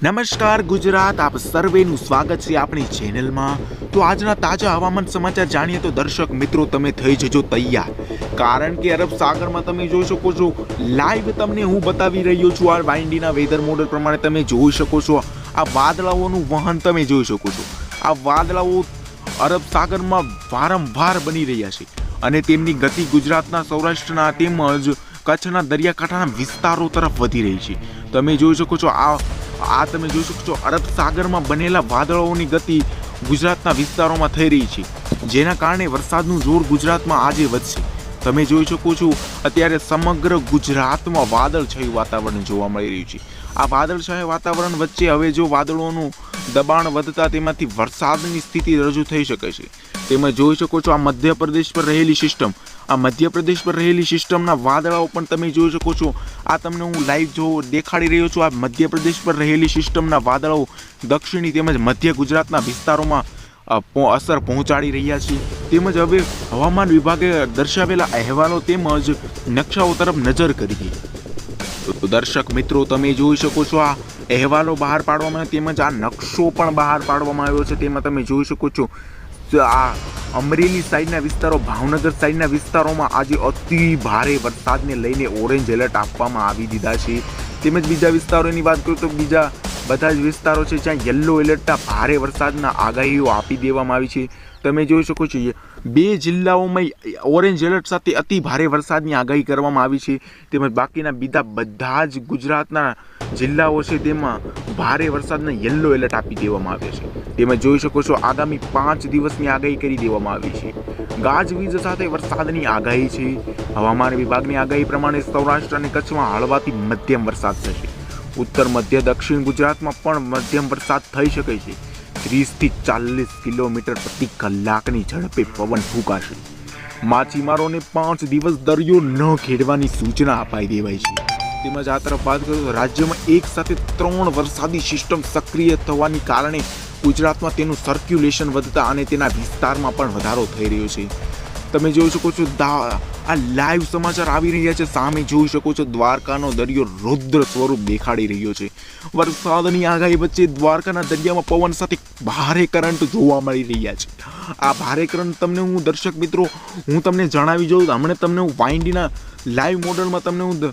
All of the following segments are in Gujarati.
નમસ્કાર ગુજરાત, આપ સર્વેનું સ્વાગત છે આપણી ચેનલમાં। તો આજના તાજા હવામાન સમાચાર જાણીએ તો દર્શક મિત્રો તમે થઈ જજો તૈયાર, કારણ કે અરબ સાગરમાં તમે જોઈ શકો છો લાઈવ તમને હું બતાવી રહ્યો છું। આ વાઇન્ડીના વેધર મોડલ પ્રમાણે તમે જોઈ શકો છો આ વાદળાઓનું વહન તમે જોઈ શકો છો। આ વાદળાઓ અરબ સાગરમાં વારંવાર બની રહ્યા છે અને તેમની ગતિ ગુજરાતના, સૌરાષ્ટ્રના તેમજ કચ્છના દરિયાકાંઠાના વિસ્તારો તરફ વધી રહી છે। તમે જોઈ શકો છો આ તમે જોઈ શકો છો અરબ સાગરમાં બનેલા વાદળોની ગતિ ગુજરાતના વિસ્તારોમાં થઈ રહી છે, જેના કારણે વરસાદનું જોર ગુજરાતમાં આજે વધશે। તમે જોઈ શકો છો અત્યારે સમગ્ર ગુજરાતમાં વાદળછાયું વાતાવરણ જોવા મળી રહ્યું છે। આ વાદળછાયા વાતાવરણ વચ્ચે હવે જો વાદળોનું દબાણ વધતા તેમાંથી વરસાદની સ્થિતિ રજૂ થઈ શકે છે। તેમાં જોઈ શકો છો આ મધ્યપ્રદેશ પર રહેલી સિસ્ટમ, આ મધ્યપ્રદેશ પર રહેલી સિસ્ટમના વાદળાઓ પણ તમે જોઈ શકો છો। આ તમને હું લાઈવ દેખાડી રહ્યો છું। આ મધ્યપ્રદેશ પર રહેલી સિસ્ટમના વાદળાઓ દક્ષિણી તેમજ મધ્ય ગુજરાતના વિસ્તારોમાં અસર પહોંચાડી રહ્યા છે। તેમજ હવે હવામાન વિભાગે દર્શાવેલા અહેવાલો તેમજ નકશાઓ તરફ નજર કરીએ તો દર્શક મિત્રો તમે જોઈ શકો છો આ અહેવાલો બહાર પાડવામાં આવ્યો તેમજ આ નકશો પણ બહાર પાડવામાં આવ્યો છે। તેમાં તમે જોઈ શકો છો આ અમરેલી સાઈડના વિસ્તારો, ભાવનગર સાઈડના વિસ્તારોમાં આજે અતિ ભારે વરસાદને લઈને ઓરેન્જ એલર્ટ આપવામાં આવી દીધા છે। તેમજ બીજા વિસ્તારોની વાત કરું તો બીજા બધા જ વિસ્તારો છે જ્યાં યલો એલર્ટના ભારે વરસાદના આગાહીઓ આપી દેવામાં આવી છે। તમે જોઈ શકો છો 2 જિલ્લાઓમાં ઓરેન્જ એલર્ટ સાથે અતિ ભારે વરસાદની આગાહી કરવામાં આવી છે, તેમજ બાકીના બીજા બધા જ ગુજરાતના જિલ્લાઓ છે તેમાં ભારે વરસાદના યલો એલર્ટ આપી દેવામાં આવ્યા છે। તેમાં જોઈ શકો છો આગામી 5 દિવસની આગાહી કરી દેવામાં આવી છે। ગાજવીજ સાથે વરસાદની આગાહી છે। હવામાન વિભાગની આગાહી પ્રમાણે સૌરાષ્ટ્ર અને કચ્છમાં હળવાથી મધ્યમ વરસાદ થશે। ઉત્તર મધ્ય દક્ષિણ ગુજરાતમાં પણ મધ્યમ વરસાદ થઈ શકે છે। 30 થી 40 કિલોમીટર પ્રતિ કલાકની ઝડપે પવન ફૂંકાશે। માછીમારોને 5 દિવસ દરિયો ન ખેડવાની સૂચના અપાઈ દેવાઈ છે। તેમજ આ તરફ વાત કરું તો રાજ્યમાં એક સાથે 3 વરસાદી સિસ્ટમ સક્રિય થવાની કારણે ગુજરાતમાં તેનું સર્ક્યુલેશન વધતા અને તેના વિસ્તારમાં પણ વધારો થઈ રહ્યો છે। તમે જોઈ શકો છો આ લાઈવ સમાચાર આવી રહ્યા છે। સામે જોઈ શકો છો દ્વારકાનો દરિયો રૌદ્ર સ્વરૂપ દેખાડી રહ્યો છે। વરસાદની આગાહી વચ્ચે દ્વારકાના દરિયામાં પવન સાથે ભારે કરંટ જોવા મળી રહ્યા છે। આ ભારે કરંટ તમને હું દર્શક મિત્રો હું તમને જણાવી દઉં, હમણાં તમને હું વાઇન્ડીના લાઈવ મોડલમાં તમને હું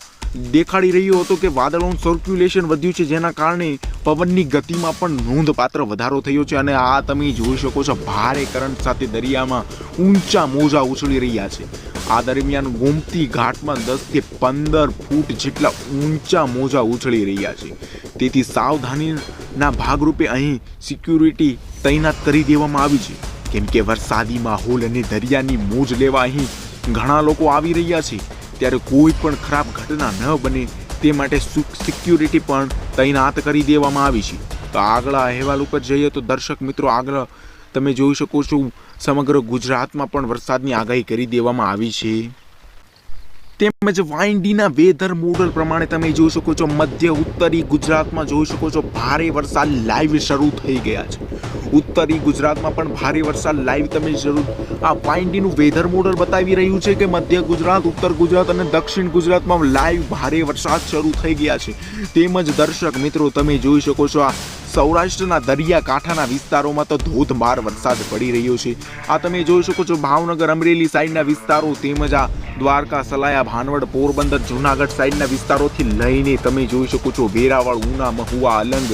દેખાડી રહ્યો હતો કે વાદળોનું સર્ક્યુલેશન વધ્યું છે, જેના કારણે પવનની ગતિમાં પણ નોંધપાત્ર વધારો થયો છે અને આ તમે જોઈ શકો છો ભારે કરંટ સાથે દરિયામાં ઊંચા મોજા ઉછળી રહ્યા છે। આ દરમિયાન ગોમતી ઘાટમાં 10 થી 15 ફૂટ જેટલા ઊંચા મોજા ઉછળી રહ્યા છે। તેથી સાવધાનીના ભાગરૂપે અહીં સિક્યુરિટી તૈનાત કરી દેવામાં આવી છે, કેમ કે વરસાદી માહોલ અને દરિયાની મોજ લેવા અહીં ઘણા લોકો આવી રહ્યા છે, ત્યારે કોઈ પણ ખરાબ ઘટના ન બને તે માટે સિક્યુરિટી પણ તૈનાત કરી દેવામાં આવી છે। તો આગળ અહેવાલ ઉપર જઈએ તો દર્શક મિત્રો આગળ તમે જોઈ શકો છો સમગ્ર ગુજરાતમાં પણ વરસાદની આગાહી કરી દેવામાં આવી છે। તેમજ વાઇન્ડીના વેધર મોડલ પ્રમાણે તમે જોઈ શકો છો મધ્ય ઉત્તરી ગુજરાતમાં જોઈ શકો છો ભારે વરસાદ લાઈવ શરૂ થઈ ગયા છે। ઉત્તરી ગુજરાતમાં પણ ભારે વરસાદ લાઈવ તમે જરૂર આ વાઇન્ડીનું વેધર મોડલ બતાવી રહ્યું છે કે મધ્ય ગુજરાત, ઉત્તર ગુજરાત અને દક્ષિણ ગુજરાતમાં લાઈવ ભારે વરસાદ શરૂ થઈ ગયા છે। તેમજ દર્શક મિત્રો તમે જોઈ શકો છો આ સૌરાષ્ટ્રના દરિયાકાંઠાના વિસ્તારોમાં તો ધોધમાર વરસાદ પડી રહ્યો છે। આ તમે જોઈ શકો છો ભાવનગર, અમરેલી સાઈડના વિસ્તારો તેમજ આ દ્વારકા, સલાયા, ભાનવડ, પોરબંદર, જૂનાગઢ સાઈડના વિસ્તારોથી લઈને તમે જોઈ શકો છો વેરાવળ, ઉના, મહુવા, અલંગ,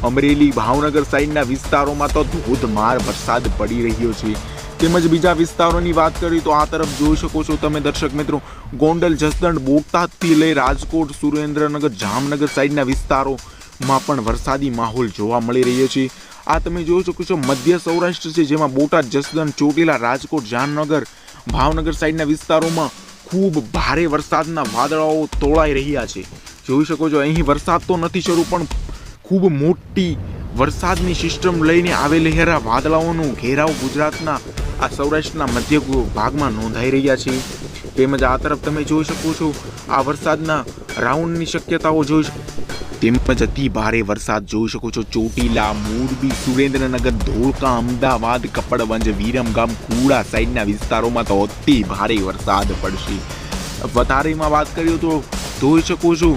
અમરેલી, ભાવનગર સાઈડના વિસ્તારોમાં તો ધોધમાર વરસાદ પડી રહ્યો છે। તેમજ બીજા વિસ્તારોની વાત કરીએ તો આ તરફ જોઈ શકો છો તમે દર્શક મિત્રો ગોંડલ, જસદણ, બોટાદથી લઈ રાજકોટ, સુરેન્દ્રનગર, જામનગર સાઈડના વિસ્તારોમાં પણ વરસાદી માહોલ જોવા મળી રહ્યો છે। આ તમે જોઈ શકો છો મધ્ય સૌરાષ્ટ્ર છે, જેમાં બોટાદ, જસદણ, ચોટીલા, રાજકોટ, જામનગર, ભાવનગર સાઈડના વિસ્તારોમાં ખૂબ ભારે વરસાદના વાદળાઓ તોળાઈ રહ્યા છે। જોઈ શકો છો અહીં વરસાદ તો નથી શરૂ પણ ખૂબ મોટી વરસાદની સિસ્ટમ લઈને આવેલા વાદળાઓનો ઘેરાવ ગુજરાતના આ સૌરાષ્ટ્રના મધ્ય ભાગમાં નોંધાઈ રહ્યા છે। તેમજ આ તરફ તમે જોઈ શકો છો આ વરસાદના રાઉન્ડની શક્યતાઓ જોઈ તેમજ અતિ ભારે વરસાદ જોઈ શકો છો ચોટીલા, મોરબી, સુરેન્દ્રનગર, ધોળકા, અમદાવાદ, કપડવંજ, વિરમગામ, કુડા સાઈડના વિસ્તારોમાં તો અતિ ભારે વરસાદ પડશે। વધારેમાં વાત કરીએ તો જોઈ શકો છો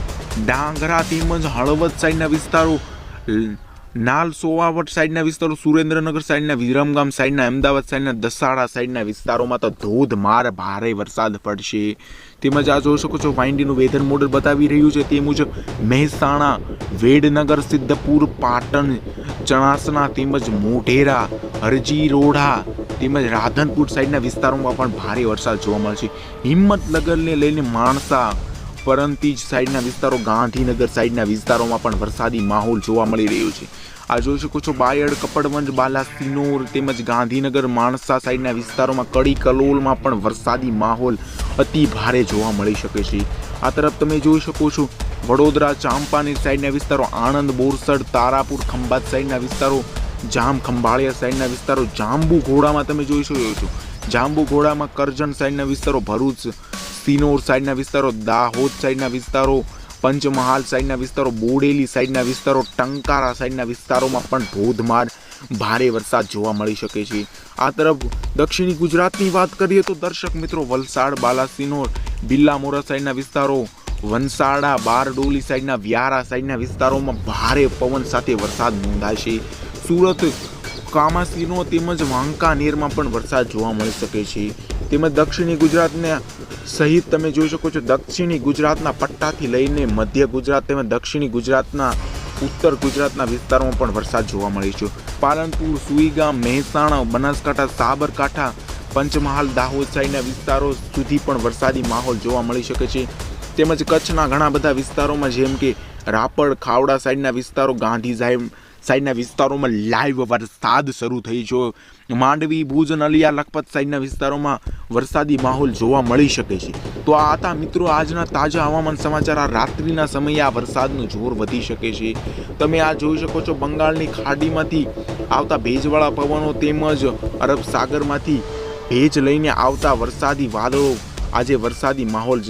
ડાંગરા તેમજ હળવદ સાઈડના વિસ્તારો નાલ સોવાવટ સાઈડના વિસ્તારો, સુરેન્દ્રનગર સાઈડના, વિરમગામ સાઈડના, અમદાવાદ સાઈડના, દસાડા સાઈડના વિસ્તારોમાં તો ધોધમાર ભારે વરસાદ પડશે. તેમજ આ જોઈ શકો છો વાઇન્ડીનું વેધર મોડલ બતાવી રહ્યું છે તે મુજબ મહેસાણા, વેડનગર, સિદ્ધપુર, પાટણ, ચણાસના તેમજ મોઢેરા, હરજીરોડા તેમજ રાધનપુર સાઈડના વિસ્તારોમાં પણ ભારે વરસાદ જોવા મળશે. હિંમતનગરને લઈને માણસા, પરંતીજ સાઈડના વિસ્તારો, ગાંધીનગર સાઈડના વિસ્તારોમાં પણ વરસાદી માહોલ જોવા મળી રહ્યો છે. આ જોઈ શકો છો બાયડ, કપડવંજ, બાલાસિનોર તેમજ ગાંધીનગર, માણસા સાઈડના વિસ્તારોમાં, કડી કલોલમાં પણ વરસાદી માહોલ અતિ ભારે જોવા મળી શકે છે. આ તરફ તમે જોઈ શકો છો વડોદરા, ચાંપાનેર સાઈડના વિસ્તારો, આણંદ, બોરસદ, તારાપુર, ખંભાત સાઈડના વિસ્તારો, જામ ખંભાળિયા સાઈડના વિસ્તારો, જાંબુઘોડામાં તમે જોઈ શકો છો જાંબુઘોડામાં, કરજણ સાઈડના વિસ્તારો, ભરૂચ, સિનોર સાઈડના વિસ્તારો, દાહોદ સાઈડના વિસ્તારો, પંચમહાલ સાઈડના વિસ્તારો, બોડેલી સાઈડના વિસ્તારો, ટંકારા સાઈડના વિસ્તારોમાં પણ ધોધમાર ભારે વરસાદ જોવા મળી શકે છે. આ તરફ દક્ષિણી ગુજરાતની વાત કરીએ તો દર્શક મિત્રો વલસાડ, બાલાસિનોર, બિલ્લામોરા સાઈડના વિસ્તારો, વનસાડા, બારડોલી સાઈડના, વ્યારા સાઈડના વિસ્તારોમાં ભારે પવન સાથે વરસાદ નોંધાશે. સુરત, કામાસીનો તેમજ વાંકાનેરમાં પણ વરસાદ જોવા મળી શકે છે. તેમજ દક્ષિણી ગુજરાતને સહિત તમે જોઈ શકો છો દક્ષિણી ગુજરાતના પટ્ટાથી લઈને મધ્ય ગુજરાત તેમજ દક્ષિણી ગુજરાતના ઉત્તર ગુજરાતના વિસ્તારોમાં પણ વરસાદ જોવા મળે છે. પાલનપુર, સુઈગામ, મહેસાણા, બનાસકાંઠા, સાબરકાંઠા, પંચમહાલ, દાહોદ સાઈડના વિસ્તારો સુધી પણ વરસાદી માહોલ જોવા મળી શકે છે. તેમજ કચ્છના ઘણા બધા વિસ્તારોમાં જેમ કે રાપર, ખાવડા સાઈડના વિસ્તારો, ગાંધી સાઈડના વિસ્તારોમાં લાઈવ વરસાદ શરૂ થઈ છે. માંડવી, ભુજ, નલિયા, લખપત સાઈડના વિસ્તારોમાં વરસાદી માહોલ જોવા મળી શકે છે. તો આ હતા મિત્રો આજના તાજા હવામાન સમાચાર. આ રાત્રિના સમયે આ વરસાદનું જોર વધી શકે છે. તમે આ જોઈ શકો છો બંગાળની ખાડીમાંથી આવતા ભેજવાળા પવનો તેમજ અરબ સાગરમાંથી ભેજ લઈને આવતા વરસાદી વાદળો આજે વરસાદી માહોલ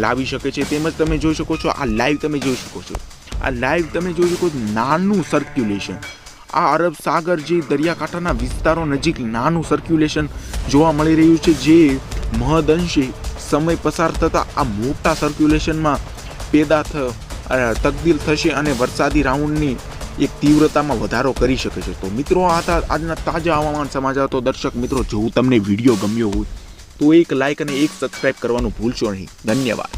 લાવી શકે છે. તેમજ તમે જોઈ શકો છો આ લાઈવ તમે જોઈ શકો છો નાનું સર્ક્યુલેશન, આ અરબ સાગર જે દરિયાકાંઠાના વિસ્તારો નજીક નાનું સર્ક્યુલેશન જોવા મળી રહ્યું છે, જે મહદઅંશે સમય પસાર થતાં આ મોટા સર્ક્યુલેશનમાં તબદીલ થશે અને વરસાદી રાઉન્ડની એક તીવ્રતામાં વધારો કરી શકે છે. તો મિત્રો આ હતા આજના તાજા હવામાન સમાચાર. તો દર્શક મિત્રો જો તમને વિડીયો ગમ્યો હોય તો એક લાઇક અને એક સબસ્ક્રાઇબ કરવાનું ભૂલશો નહીં. ધન્યવાદ.